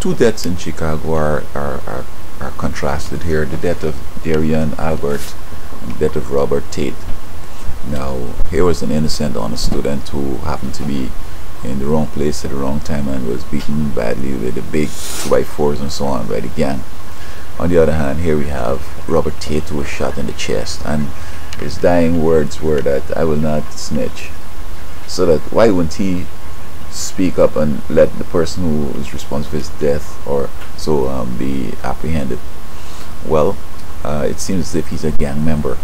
Two deaths in Chicago are contrasted here. The death of Derrion Albert and the death of Robert Tate. Now, here was an innocent, honest student who happened to be in the wrong place at the wrong time and was beaten badly with the big 2x4s and so on by the gang. On the other hand, here we have Robert Tate, who was shot in the chest, and his dying words were that "I will not snitch." So that why wouldn't he speak up and let the person who is responsible for his death or so be apprehended? Well, it seems as if he's a gang member,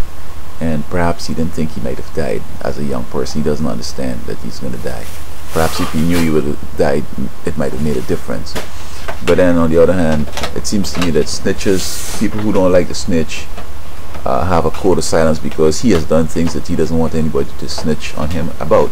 and perhaps he didn't think he might have died as a young person. He doesn't understand that he's going to die. Perhaps if he knew he would have died, it might have made a difference. But then on the other hand, it seems to me that snitches, people who don't like to snitch, have a code of silence because he has done things that he doesn't want anybody to snitch on him about.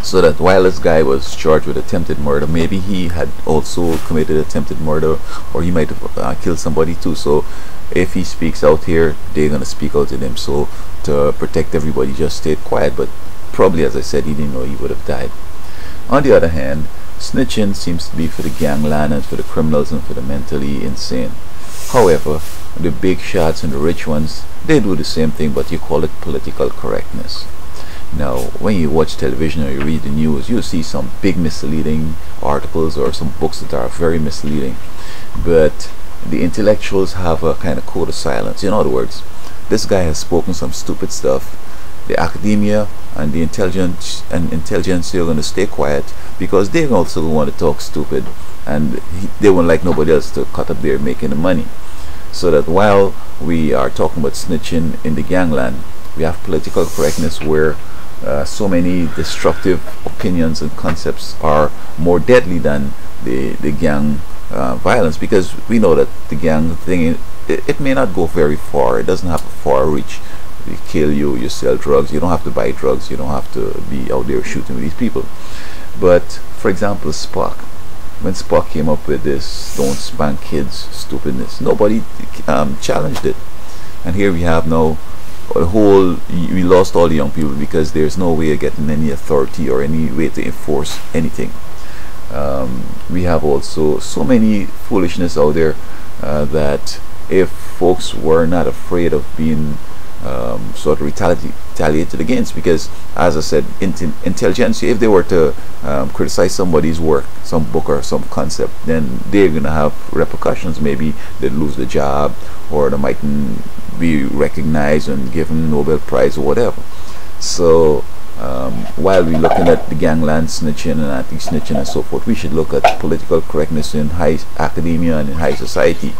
So that while this guy was charged with attempted murder, maybe he had also committed attempted murder, or he might have killed somebody too. So if he speaks out here, they're going to speak out to him. So to protect everybody, just stayed quiet. But probably, as I said, he didn't know he would have died. On the other hand, snitching seems to be for the gangland and for the criminals and for the mentally insane. However, the big shots and the rich ones, they do the same thing, but you call it political correctness. Now, when you watch television or you read the news, you'll see some big misleading articles or some books that are very misleading. But the intellectuals have a kind of code of silence. In other words, this guy has spoken some stupid stuff. The academia and the intelligence are going to stay quiet because they also want to talk stupid, and they won't like nobody else to cut up there making the money. So that while we are talking about snitching in the gangland, we have political correctness where so many destructive opinions and concepts are more deadly than the gang violence, because we know that the gang thing, it may not go very far. It doesn't have a far reach. You kill you sell drugs. You don't have to buy drugs. You don't have to be out there shooting with these people. But for example, Spock, when Spock came up with this "don't spank kids" stupidness, nobody challenged it. And here we have now we lost all the young people because there's no way of getting any authority or any way to enforce anything. We have also so many foolishness out there that if folks were not afraid of being sort of retaliated against, because as I said, intelligentsia, if they were to criticize somebody's work, some book or some concept, then they're gonna have repercussions. Maybe they'd lose the job, or they mightn't be recognized and given Nobel Prize or whatever. So while we're looking at the gangland snitching and anti-snitching and so forth, we should look at political correctness in high academia and in high society,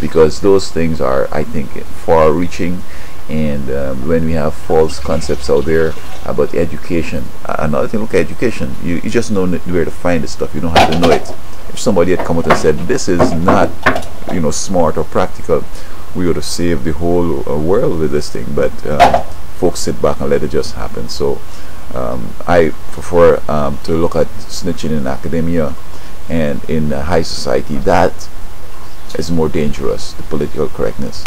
because those things are, I think, far-reaching. And when we have false concepts out there about education, another thing, look at education. You just know where to find this stuff. You don't have to know it. If somebody had come out and said this is not, smart or practical, we would have saved the whole world with this thing. But folks sit back and let it just happen. So I prefer to look at snitching in academia and in high society. That is more dangerous, the political correctness.